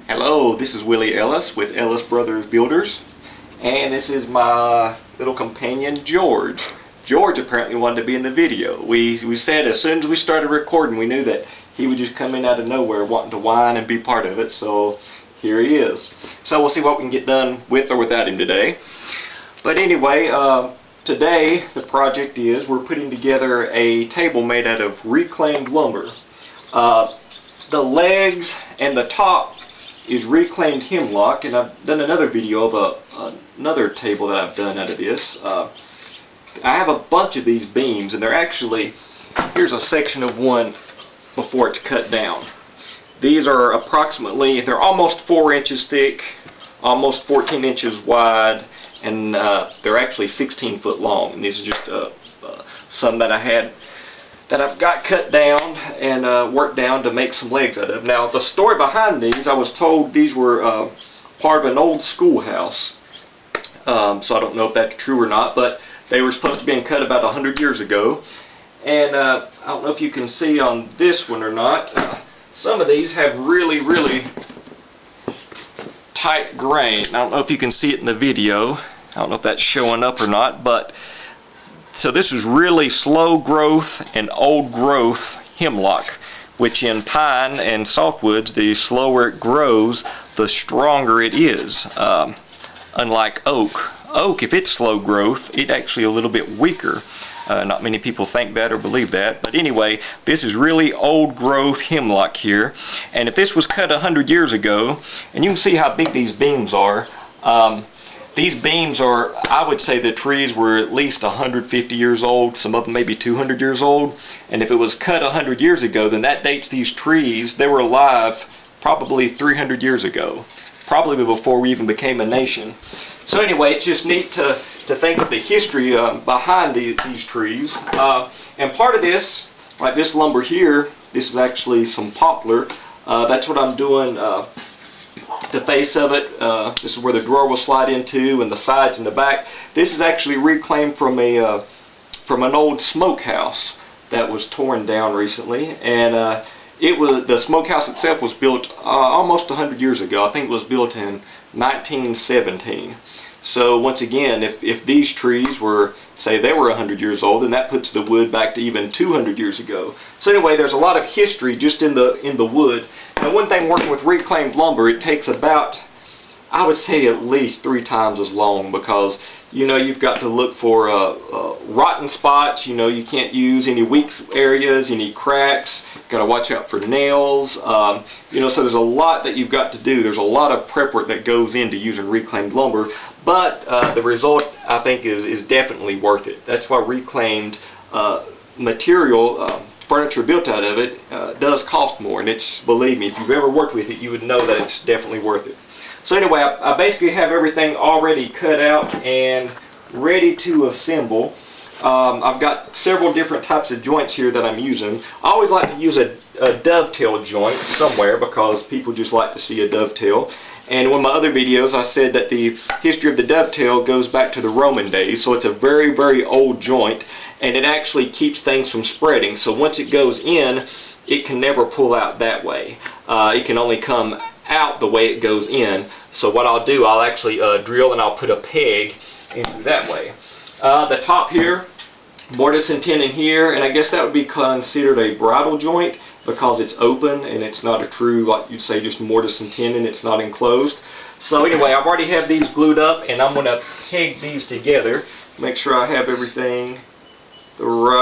Hello, this is Willie Ellis with Ellis Brothers Builders, and this is my little companion George. George apparently wanted to be in the video. We said as soon as we started recording we knew that he would just come in out of nowhere wanting to whine and be part of it, so here he is. So we'll see what we can get done with or without him today. But anyway, today the project is we're putting together a table made out of reclaimed lumber. The legs and the top is reclaimed hemlock, and I've done another video of another table that I've done out of this. I have a bunch of these beams, and they're actually, here's a section of one before it's cut down. These are approximately, they're almost 4 inches thick, almost 14 inches wide, and they're actually 16 foot long. And these are just some that I had that I've got cut down and worked down to make some legs out of. Now the story behind these, I was told these were part of an old schoolhouse. So I don't know if that's true or not, but they were supposed to be cut about 100 years ago. And I don't know if you can see on this one or not, some of these have really tight grain. I don't know if you can see it in the video. I don't know if that's showing up or not, but so this is really slow growth and old growth hemlock, which in pine and softwoods, the slower it grows, the stronger it is. Unlike oak. Oak, if it's slow growth, it's actually a little bit weaker. Not many people think that or believe that, but anyway, this is really old growth hemlock here. And if this was cut 100 years ago, and you can see how big these beams are, these beams are, I would say the trees were at least 150 years old, some of them maybe 200 years old. And if it was cut 100 years ago, then that dates these trees, they were alive probably 300 years ago, probably before we even became a nation. So anyway, it's just neat to think of the history behind these trees. And part of this, like this lumber here, this is actually some poplar. That's what I'm doing. The face of it, this is where the drawer will slide into, and the sides and the back. This is actually reclaimed from an old smokehouse that was torn down recently, and the smokehouse itself was built almost 100 years ago. I think it was built in 1917. So once again, if these trees were, say they were 100 years old, then that puts the wood back to even 200 years ago. So anyway, there's a lot of history just in the wood. Now one thing working with reclaimed lumber, it takes about, I would say at least 3 times as long, because you know you've got to look for rotten spots. You know, you can't use any weak areas, any cracks. You've got to watch out for nails. You know, so there's a lot that you've got to do. There's a lot of prep work that goes into using reclaimed lumber, but the result I think is definitely worth it. That's why reclaimed material, furniture built out of it, does cost more, and it's, believe me, if you've ever worked with it, you would know that it's definitely worth it. So anyway, I basically have everything already cut out and ready to assemble. I've got several different types of joints here that I'm using. I always like to use a dovetail joint somewhere because people just like to see a dovetail. And in one of my other videos I said that the history of the dovetail goes back to the Roman days, so it's a very old joint, and it actually keeps things from spreading. So once it goes in, it can never pull out that way. It can only come out the way it goes in. So what I'll do, I'll actually drill and I'll put a peg into that way. The top here, mortise and tenon here, and I guess that would be considered a bridle joint because it's open and it's not a true, like you'd say, just mortise and tenon. It's not enclosed. So anyway, I've already have these glued up, and I'm going to peg these together, make sure I have everything the right